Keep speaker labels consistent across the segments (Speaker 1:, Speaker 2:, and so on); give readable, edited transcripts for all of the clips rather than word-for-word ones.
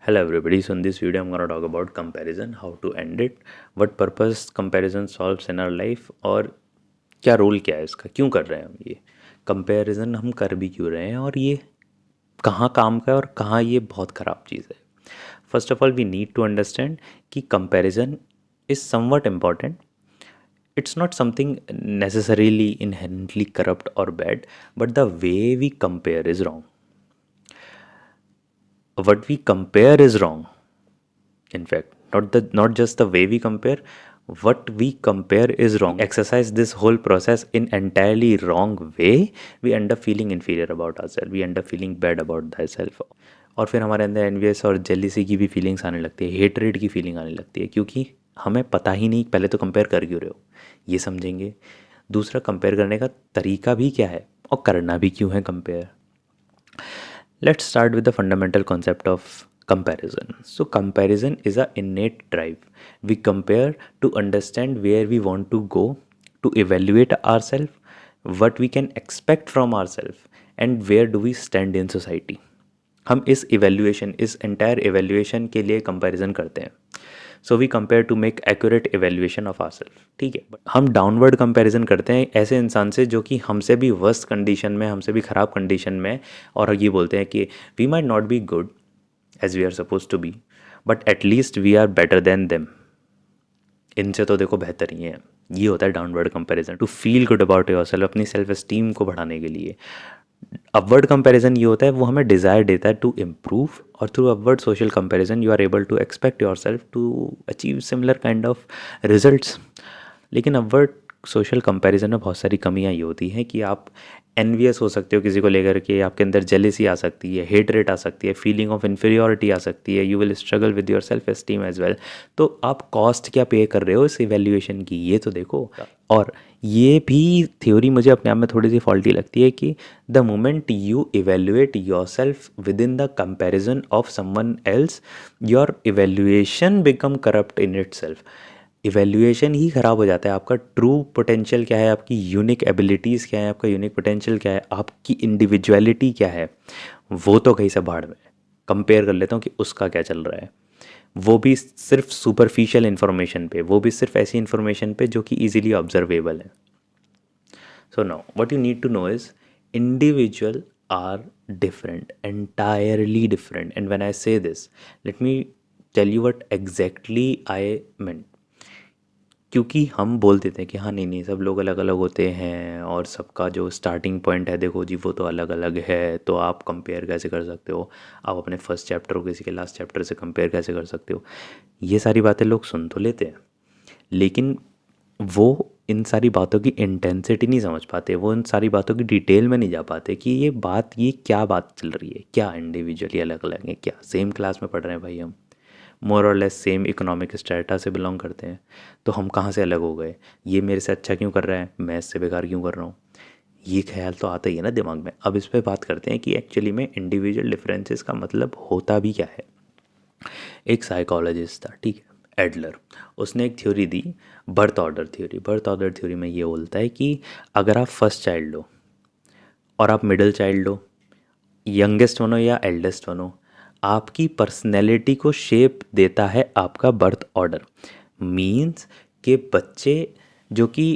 Speaker 1: Hello everybody, so in this video I'm going to talk about comparison, how to end it, what purpose comparison solves in our life और क्या role क्या है इसका, क्यों कर रहे हैं हम ये कंपैरिजन, हम कर भी क्यों रहे हैं और ये कहाँ काम का है और कहाँ ये बहुत ख़राब चीज़ है। First of all we need to understand कि comparison is somewhat important. It's not something necessarily inherently corrupt or bad, but the way we compare is wrong. What we compare is wrong. In fact, not just the way we compare, what we compare is wrong. Exercise this whole process in entirely wrong way, we end up feeling inferior about ourselves, we end up feeling bad about thyself. और फिर हमारे अंदर envious और jealousy की भी feelings आने लगती है, हेटरेट की फीलिंग आने लगती है, क्योंकि हमें पता ही नहीं पहले तो कंपेयर कर क्यों रहे हो, ये समझेंगे. दूसरा, कंपेयर करने का तरीका भी क्या है और करना भी क्यों है compare. Let's start with the fundamental concept of comparison. So, comparison is a innate drive. We compare to understand where we want to go, to evaluate ourselves, what we can expect from ourselves, and where do we stand in society. हम इस entire evaluation के लिए comparison करते हैं. So we compare to make accurate evaluation of ourselves. ठीक है, but हम downward comparison करते हैं ऐसे इंसान से जो कि हमसे भी वर्स्ट कंडीशन में, हमसे भी ख़राब कंडीशन में, और ये बोलते हैं कि we might not be good as we are suppose to be, but at least we are better than them. इनसे तो देखो बेहतर ही है. ये होता है downward comparison, to feel good about yourself, अपनी सेल्फ एस्टीम को बढ़ाने के लिए. अपवर्ड कंपैरिजन ये होता है, वो हमें डिज़ायर देता है टू इम्प्रूव, और through upward social comparison you are able to expect your self to achieve similar kind of results. लेकिन अपवर्ड सोशल कंपैरिजन में बहुत सारी कमियां ये होती हैं कि आप एनवियस हो सकते हो किसी को लेकर के, आपके अंदर जेलिसी आ सकती है, हेट रेट आ सकती है, फीलिंग ऑफ इन्फीरियोरिटी आ सकती है, you will struggle with your self esteem as well. तो आप कॉस्ट क्या पे कर रहे हो इस इवेल्यूएशन की, ये तो देखो. और ये भी थ्योरी मुझे अपने आप में थोड़ी सी फॉल्टी लगती है कि the moment you evaluate yourself within the comparison of someone else, your evaluation become corrupt in itself. Evaluation ही ख़राब हो जाता है. आपका ट्रू पोटेंशियल क्या है, आपकी यूनिक एबिलिटीज़ क्या है, आपका यूनिक पोटेंशियल क्या है, आपकी इंडिविजुअलिटी क्या है, वो तो कहीं से भाड़ में. कंपेयर कर लेता हूँ कि उसका क्या चल रहा है, वो भी सिर्फ सुपरफिशियल इन्फॉर्मेशन पे, वो भी सिर्फ ऐसी इन्फॉर्मेशन पे जो कि इजीली ऑब्जर्वेबल है. So now what you need to know is individual are different, entirely different. And when I say this, let me tell you what exactly I meant. क्योंकि हम बोल देते हैं कि हाँ नहीं नहीं सब लोग अलग अलग होते हैं और सबका जो स्टार्टिंग पॉइंट है देखो जी वो तो अलग अलग है, तो आप कंपेयर कैसे कर सकते हो, आप अपने फर्स्ट चैप्टर को किसी के लास्ट चैप्टर से कंपेयर कैसे कर सकते हो. ये सारी बातें लोग सुन तो लेते हैं, लेकिन वो इन सारी बातों की इंटेंसिटी नहीं समझ पाते, वो इन सारी बातों की डिटेल में नहीं जा पाते कि ये क्या बात चल रही है, क्या इंडिविजुअली अलग अलग है, क्या सेम क्लास में पढ़ रहे हैं भाई, हम मोर और लेस सेम इकोनॉमिक स्ट्रेटा से बिलोंग करते हैं, तो हम कहाँ से अलग हो गए, ये मेरे से अच्छा क्यों कर रहा है, मैं इससे बेकार क्यों कर रहा हूँ. ये ख्याल तो आता ही है ना दिमाग में. अब इस पर बात करते हैं कि एक्चुअली में इंडिविजुअल डिफरेंसेस का मतलब होता भी क्या है. एक साइकोलॉजिस्ट था, ठीक है, एडलर. उसने एक थ्योरी दी, birth order theory. Birth order theory में ये बोलता है कि अगर आप फर्स्ट चाइल्ड हो और आप मिडिल चाइल्ड हो, यंगेस्ट बनो या एल्डेस्ट बनो, आपकी पर्सनैलिटी को शेप देता है आपका बर्थ ऑर्डर. मीन्स के बच्चे जो कि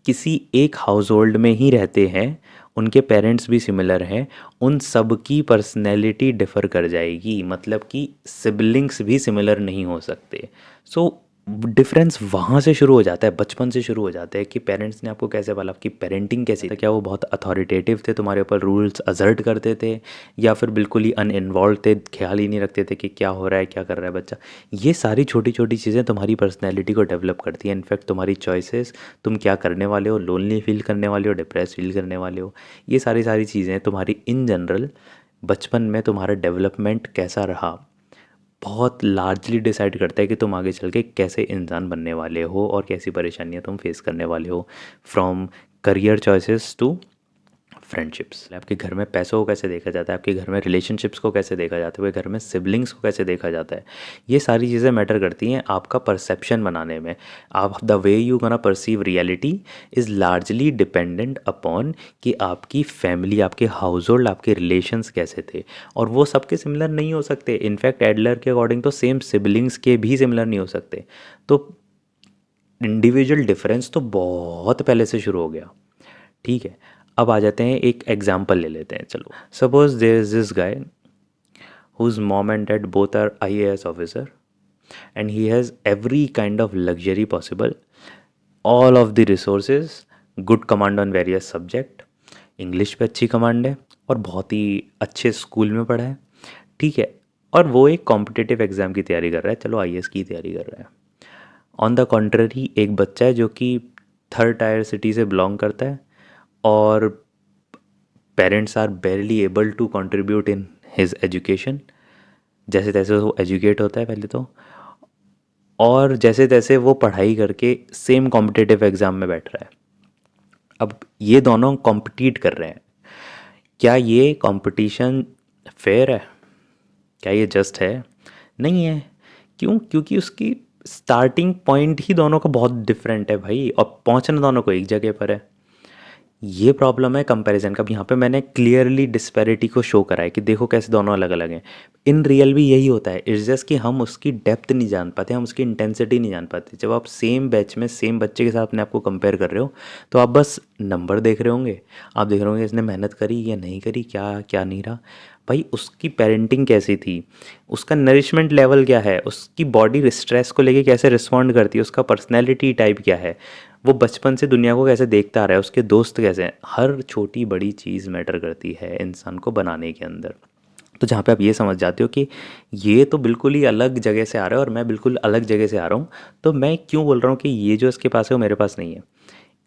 Speaker 1: किसी एक हाउस होल्ड में ही रहते हैं, उनके पेरेंट्स भी सिमिलर हैं, उन सब की पर्सनैलिटी डिफ़र कर जाएगी. मतलब कि सिबलिंग्स भी सिमिलर नहीं हो सकते. सो डिफरेंस वहाँ से शुरू हो जाता है, बचपन से शुरू हो जाता है कि पेरेंट्स ने आपको कैसे पाला, आपकी पेरेंटिंग कैसी थी, क्या वो बहुत अथॉरिटेटिव थे, तुम्हारे ऊपर रूल्स अजर्ट करते थे, या फिर बिल्कुल ही अनइन्वॉल्व थे, ख्याल ही नहीं रखते थे कि क्या हो रहा है, क्या कर रहा है बच्चा. ये सारी छोटी छोटी चीज़ें तुम्हारी पर्सनैलिटी को डेवलप करती हैं. इनफैक्ट तुम्हारी चॉइसेस, तुम क्या करने वाले हो, लोनली फील करने वाले हो, डिप्रेस फील करने वाले हो, ये सारी सारी चीज़ें तुम्हारी इन जनरल बचपन में तुम्हारा डेवलपमेंट कैसा रहा बहुत लार्जली डिसाइड करता है कि तुम आगे चल के कैसे इंसान बनने वाले हो और कैसी परेशानियां तुम फेस करने वाले हो. From career choices to friendships, आपके घर में पैसों को कैसे देखा जाता है, आपके घर में रिलेशनशिप्स को कैसे देखा जाता है, आपके घर में सिबलिंग्स को कैसे देखा जाता है, ये सारी चीज़ें मैटर करती हैं आपका परसेप्शन बनाने में। आप the way you gonna perceive reality is largely dependent upon कि आपकी फैमिली, आपके हाउस होल्ड, आपके रिलेशंस कैसे थे, और वो सबके सिमिलर नहीं हो सकते। इनफैक्ट एडलर के अकॉर्डिंग तो सेम सिबलिंग्स के भी सिमिलर नहीं हो सकते। तो इंडिविजुअल डिफरेंस तो बहुत पहले से शुरू हो गया। ठीक है, अब आ जाते हैं, एक एग्जाम्पल ले लेते हैं। चलो, suppose there is this guy whose mom and dad both are IAS officer and he has every kind of luxury possible, all of the resources, good command on various subject, English पे अच्छी command है और बहुत ही अच्छे school में पढ़ा है। ठीक है, और वो एक कॉम्पिटिटिव एग्ज़ाम की तैयारी कर रहा है, चलो IAS की तैयारी कर रहा है। ऑन द कॉन्ट्ररी एक बच्चा है जो कि थर्ड टायर सिटी से बिलोंग करता है और parents are barely able to contribute in his education. जैसे तैसे वो एजुकेट होता है पहले तो, और जैसे तैसे वो पढ़ाई करके सेम कॉम्पिटिटिव एग्ज़ाम में बैठ रहा है। अब ये दोनों कॉम्पिटिट कर रहे हैं, क्या ये कंपटीशन फेयर है? क्या ये जस्ट है? नहीं है। क्यों? क्योंकि उसकी स्टार्टिंग पॉइंट ही दोनों का बहुत डिफरेंट है भाई, और पहुंचना दोनों को एक जगह पर है। ये प्रॉब्लम है कंपैरिजन का। अब यहाँ पे मैंने क्लियरली डिस्पैरिटी को शो करा है कि देखो कैसे दोनों अलग अलग हैं। इन रियल भी यही होता है, इट्स जस्ट कि हम उसकी डेप्थ नहीं जान पाते, हम उसकी इंटेंसिटी नहीं जान पाते। जब आप सेम बैच में सेम बच्चे के साथ अपने आप को कंपेयर कर रहे हो तो आप बस नंबर देख रहे होंगे, आप देख रहे होंगे इसने मेहनत करी या नहीं करी, क्या क्या नहीं रहा। भाई उसकी पेरेंटिंग कैसी थी, उसका नरिशमेंट लेवल क्या है, उसकी बॉडी स्ट्रेस को लेके कैसे रिस्पॉन्ड करती है, उसका पर्सनैलिटी टाइप क्या है, वो बचपन से दुनिया को कैसे देखता आ रहा है, उसके दोस्त कैसे हैं, हर छोटी बड़ी चीज़ मैटर करती है इंसान को बनाने के अंदर। तो जहाँ पे आप ये समझ जाते हो कि ये तो बिल्कुल ही अलग जगह से आ रहा है और मैं बिल्कुल अलग जगह से आ रहा हूँ, तो मैं क्यों बोल रहा हूँ कि ये जो इसके पास है वो मेरे पास नहीं है।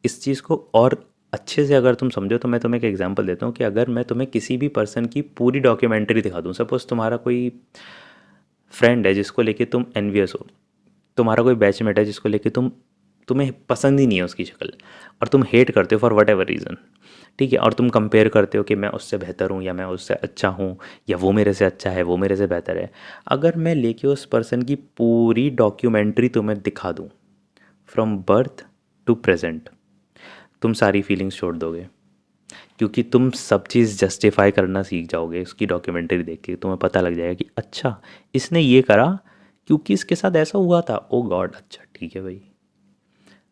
Speaker 1: इस चीज़ को और अच्छे से अगर तुम समझो तो मैं तुम्हें एक एग्जांपल देता हूँ कि अगर मैं तुम्हें किसी भी पर्सन की पूरी डॉक्यूमेंट्री दिखा दूँ, सपोज तुम्हारा कोई फ्रेंड है जिसको लेके तुम एनवियस हो, तुम्हारा कोई बैचमेट है जिसको लेके तुम्हें पसंद ही नहीं है उसकी शक्ल, और तुम हेट करते हो फॉर वट एवर रीज़न। ठीक है, और तुम कंपेयर करते हो कि मैं उससे बेहतर हूँ या मैं उससे अच्छा हूँ या वो मेरे से अच्छा है, वो मेरे से बेहतर है। अगर मैं लेके उस पर्सन की पूरी डॉक्यूमेंट्री तुम्हें दिखा दूँ फ्रॉम बर्थ टू प्रेजेंट, तुम सारी फीलिंग्स छोड़ दोगे, क्योंकि तुम सब चीज़ जस्टिफाई करना सीख जाओगे। उसकी डॉक्यूमेंट्री देख के तुम्हें पता लग जाएगा कि अच्छा इसने ये करा क्योंकि इसके साथ ऐसा हुआ था, ओ गॉड, अच्छा ठीक है भाई।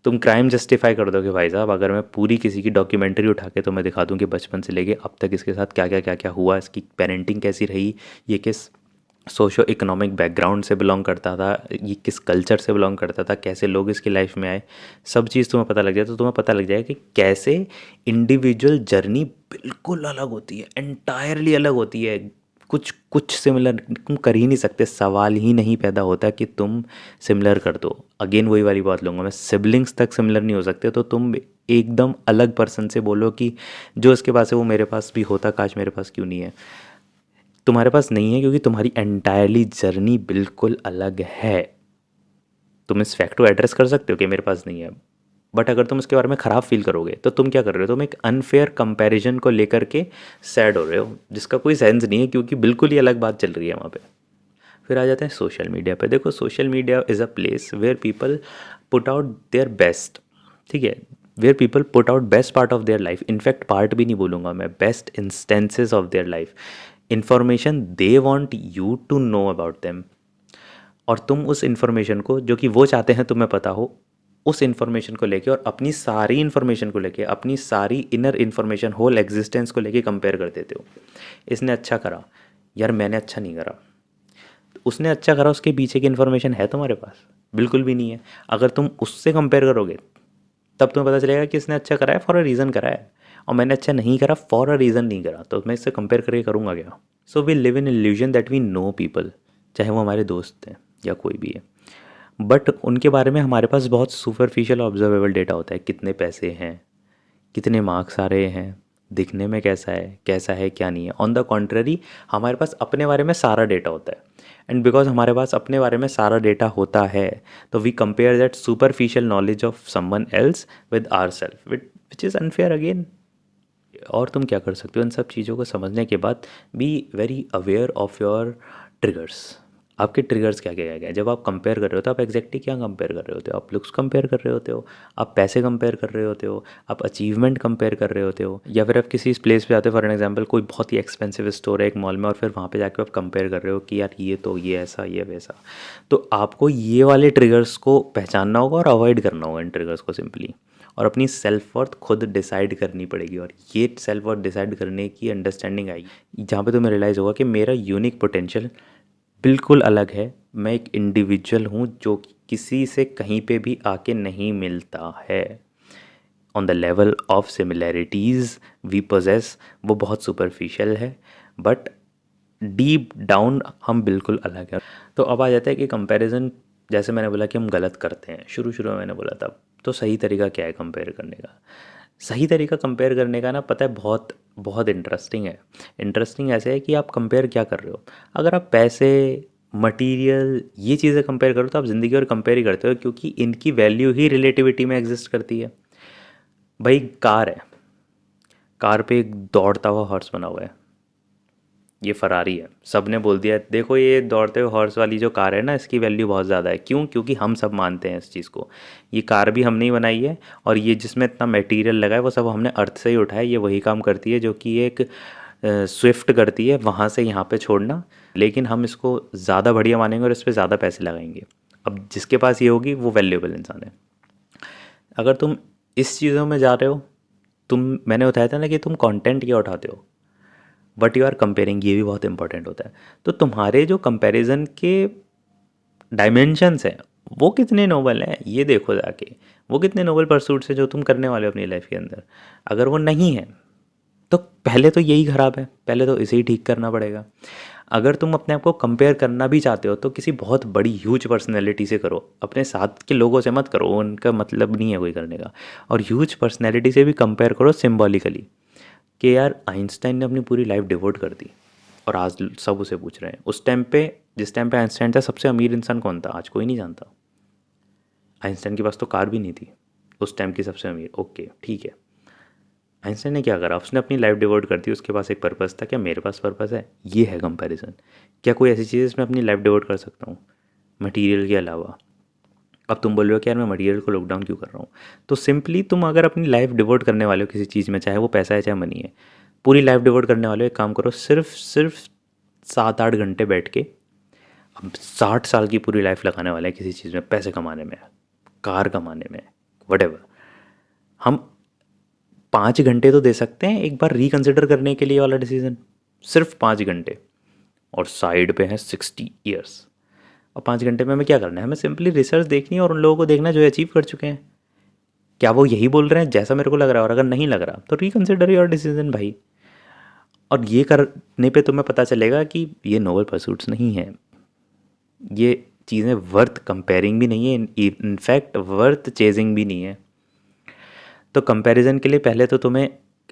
Speaker 1: तुम क्राइम जस्टिफाई कर दोगे भाई साहब अगर मैं पूरी किसी की डॉक्यूमेंट्री उठा के तुम्हें दिखा दूं कि बचपन से लेके अब तक इसके साथ क्या क्या हुआ, इसकी पेरेंटिंग कैसी रही, ये किस सोशो इकोनॉमिक बैकग्राउंड से बिलोंग करता था, ये किस कल्चर से बिलोंग करता था, कैसे लोग इसकी लाइफ में आए, सब चीज़ तुम्हें पता लग जाए। तो तुम्हें पता लग जाएगा कि कैसे इंडिविजुअल जर्नी बिल्कुल अलग होती है, एंटायरली अलग होती है। कुछ कुछ सिमिलर तुम कर ही नहीं सकते, सवाल ही नहीं पैदा होता कि तुम सिमिलर कर दो। अगेन वही वाली बात लूँगा मैं, सिबलिंग्स तक सिमिलर नहीं हो सकते, तो तुम एकदम अलग पर्सन से बोलो कि जो इसके पास है वो मेरे पास भी होता, काश मेरे पास क्यों नहीं है। तुम्हारे पास नहीं है क्योंकि तुम्हारी एंटायरली जर्नी बिल्कुल अलग है। तुम इस फैक्ट को एड्रेस कर सकते हो कि मेरे पास नहीं है, बट अगर तुम उसके बारे में ख़राब फील करोगे तो तुम क्या कर रहे हो, तुम एक अनफेयर कंपैरिजन को लेकर के सैड हो रहे हो जिसका कोई सेंस नहीं है, क्योंकि बिल्कुल ही अलग बात चल रही है वहाँ पे। फिर आ जाते हैं सोशल मीडिया पे। देखो, social media is a place where people put out their best. ठीक है, where people put out best part of their life, in fact part भी नहीं बोलूँगा मैं, best instances of their life, information they want you to know about them. और तुम उस information को, जो कि वो चाहते हैं तुम्हें पता हो, उस इन्फॉर्मेशन को लेके और अपनी सारी इन्फॉर्मेशन को लेके, अपनी सारी इनर इन्फॉर्मेशन, होल एग्जिस्टेंस को लेके कंपेयर कर देते हो। इसने अच्छा करा, यार मैंने अच्छा नहीं करा। उसने अच्छा करा, उसके पीछे की इन्फॉर्मेशन है तुम्हारे पास? बिल्कुल भी नहीं है। अगर तुम उससे कंपेयर करोगे तब तुम्हें पता चलेगा कि इसने अच्छा करा है फॉर अ रीज़न करा है, और मैंने अच्छा नहीं करा फॉर अ रीज़न नहीं करा, तो मैं इससे कंपेयर करके करूँगा क्या? So we live in illusion that we know people, चाहे वो हमारे दोस्त हैं या कोई भी है, बट उनके बारे में हमारे पास बहुत सुपरफिशियल ऑब्जर्वेबल डेटा होता है। कितने पैसे हैं, कितने मार्क्स आ रहे हैं, दिखने में कैसा है क्या नहीं है। ऑन द कॉन्ट्ररी हमारे पास अपने बारे में सारा डेटा होता है, एंड बिकॉज हमारे पास अपने बारे में सारा डेटा होता है तो we compare that superficial knowledge of someone else with our self, which is unfair again. और तुम क्या कर सकते हो इन सब चीज़ों को समझने के बाद, be very aware of your triggers. आपके ट्रिगर्स क्या क्या क्या जब आप कंपेयर कर रहे हो तो आप एग्जैक्टली क्या कंपेयर कर रहे होते हो? आप लुक्स कंपेयर कर रहे होते हो, आप पैसे कंपेयर कर रहे होते हो, आप अचीवमेंट कंपेयर कर रहे होते हो, या फिर आप किसी प्लेस पे जाते हो, फॉर एन एग्जांपल कोई बहुत ही एक्सपेंसिव स्टोर है एक मॉल में, और फिर वहाँ पे जाके आप कंपेयर कर रहे हो कि यार ये तो ये ऐसा ये वैसा। तो आपको ये वाले ट्रिगर्स को पहचानना होगा और अवॉइड करना होगा इन ट्रिगर्स को सिंपली, और अपनी सेल्फ वर्थ खुद डिसाइड करनी पड़ेगी। और ये सेल्फ वर्थ डिसाइड करने की अंडरस्टैंडिंग आएगी जहाँ पे तुम्हें रियलाइज़ होगा कि मेरा यूनिक पोटेंशियल बिल्कुल अलग है, मैं एक इंडिविजुअल हूँ जो कि किसी से कहीं पे भी आके नहीं मिलता है। On the level of similarities we possess वो बहुत सुपरफिशियल है, बट डीप डाउन हम बिल्कुल अलग हैं। तो अब आ जाता है कि कंपैरिजन, जैसे मैंने बोला कि हम गलत करते हैं, शुरू शुरू में मैंने बोला था, तो सही तरीका क्या है कंपेयर करने का? सही तरीका कंपेयर करने का ना, पता है, बहुत बहुत इंटरेस्टिंग है। इंटरेस्टिंग ऐसे है कि आप कंपेयर क्या कर रहे हो। अगर आप पैसे, मटेरियल, ये चीज़ें कंपेयर करो तो आप ज़िंदगी और कंपेयर ही करते हो, क्योंकि इनकी वैल्यू ही रिलेटिविटी में एग्जिस्ट करती है। भाई कार है, कार पे एक दौड़ता हुआ हॉर्स बना हुआ है, ये फरारी है, सब ने बोल दिया देखो ये दौड़ते हुए हॉर्स वाली जो कार है ना इसकी वैल्यू बहुत ज़्यादा है। क्यों? क्योंकि हम सब मानते हैं इस चीज़ को। ये कार भी हमने ही बनाई है, और ये जिसमें इतना मटेरियल लगा है वो सब हमने अर्थ से ही उठाया। ये वही काम करती है जो कि एक स्विफ्ट करती है, वहाँ से यहाँ पे छोड़ना। लेकिन हम इसको ज़्यादा बढ़िया मानेंगे और इस पर ज़्यादा पैसे लगाएंगे। अब जिसके पास ये होगी वो वैल्यूएबल इंसान है। अगर तुम इस चीज़ों में जा रहे हो, मैंने बताया था ना कि तुम कंटेंट क्या उठाते हो, बट यू आर कंपेयरिंग, ये भी बहुत इंपॉर्टेंट होता है। तो तुम्हारे जो कंपैरिजन के डायमेंशंस हैं वो कितने नोबल हैं ये देखो जाके, वो कितने नोबल परसूट्स है जो तुम करने वाले हो अपनी लाइफ के अंदर। अगर वो नहीं है तो पहले तो यही ख़राब है, पहले तो इसे ही ठीक करना पड़ेगा। अगर तुम अपने आप को कंपेयर करना भी चाहते हो तो किसी बहुत बड़ी ह्यूज पर्सनैलिटी से करो, अपने साथ के लोगों से मत करो, उनका मतलब नहीं है कोई करने का। और ह्यूज पर्सनैलिटी से भी कंपेयर करो सिम्बॉलिकली, कि यार आइंस्टाइन ने अपनी पूरी लाइफ डिवोट कर दी और आज सब उसे पूछ रहे हैं। उस टाइम पे, जिस टाइम पे आइंस्टाइन था, सबसे अमीर इंसान कौन था? आज कोई नहीं जानता। आइंस्टाइन के पास तो कार भी नहीं थी, उस टाइम की सबसे अमीर। ओके ठीक है, आइंस्टाइन ने क्या करा? उसने अपनी लाइफ डिवोट कर दी, उसके पास एक पर्पज़ था। क्या मेरे पास पर्पज़ है? ये है कंपैरिजन। क्या कोई ऐसी चीज़ है जिसमें अपनी लाइफ डिवोट कर सकता हूँ मटीरियल के अलावा? अब तुम बोल रहे हो कि यार मैं मटेरियल को लॉकडाउन क्यों कर रहा हूँ? तो सिंपली तुम अगर अपनी लाइफ डिवोट करने वाले हो किसी चीज़ में, चाहे वो पैसा है चाहे मनी है, पूरी लाइफ डिवोट करने वाले हो, एक काम करो, सिर्फ सिर्फ 7-8 घंटे बैठ के, अब 60 साल की पूरी लाइफ लगाने वाले हैं किसी चीज़ में, पैसे कमाने में, कार कमाने में, वट हम 5 घंटे तो दे सकते हैं एक बार रिकन्सिडर करने के लिए वाला डिसीजन, सिर्फ 5 घंटे। और साइड पे है 60 ईयर्स। और 5 घंटे में हमें क्या करना है? हमें सिंपली रिसर्च देखनी है और उन लोगों को देखना है जो अचीव कर चुके हैं। क्या वो यही बोल रहे हैं जैसा मेरे को लग रहा है? और अगर नहीं लग रहा तो रिकन्सिडर योर डिसीजन भाई। और ये करने पे तुम्हें पता चलेगा कि ये नोबल परसूट्स नहीं है, ये चीज़ें वर्थ कंपेयरिंग भी नहीं है, इनफैक्ट वर्थ चेजिंग भी नहीं है। तो कंपैरिजन के लिए पहले तो तुम्हें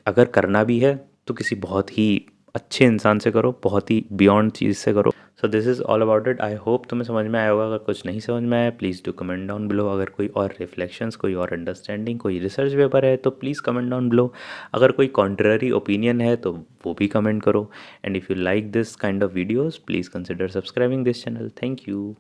Speaker 1: अगर करना भी है तो किसी बहुत ही अच्छे इंसान से करो, बहुत ही बियॉन्ड चीज़ से करो। So this is all about it. I hope तुम्हें समझ में आया होगा। अगर कुछ नहीं समझ में आया please do comment down below. अगर कोई और रिफ्लेक्शंस, कोई और अंडरस्टैंडिंग, कोई रिसर्च पेपर है तो प्लीज़ कमेंट डाउन बिलो। अगर कोई कॉन्ट्ररी ओपिनियन है तो वो भी कमेंट करो। And if you like this kind of videos please consider subscribing this channel. Thank you.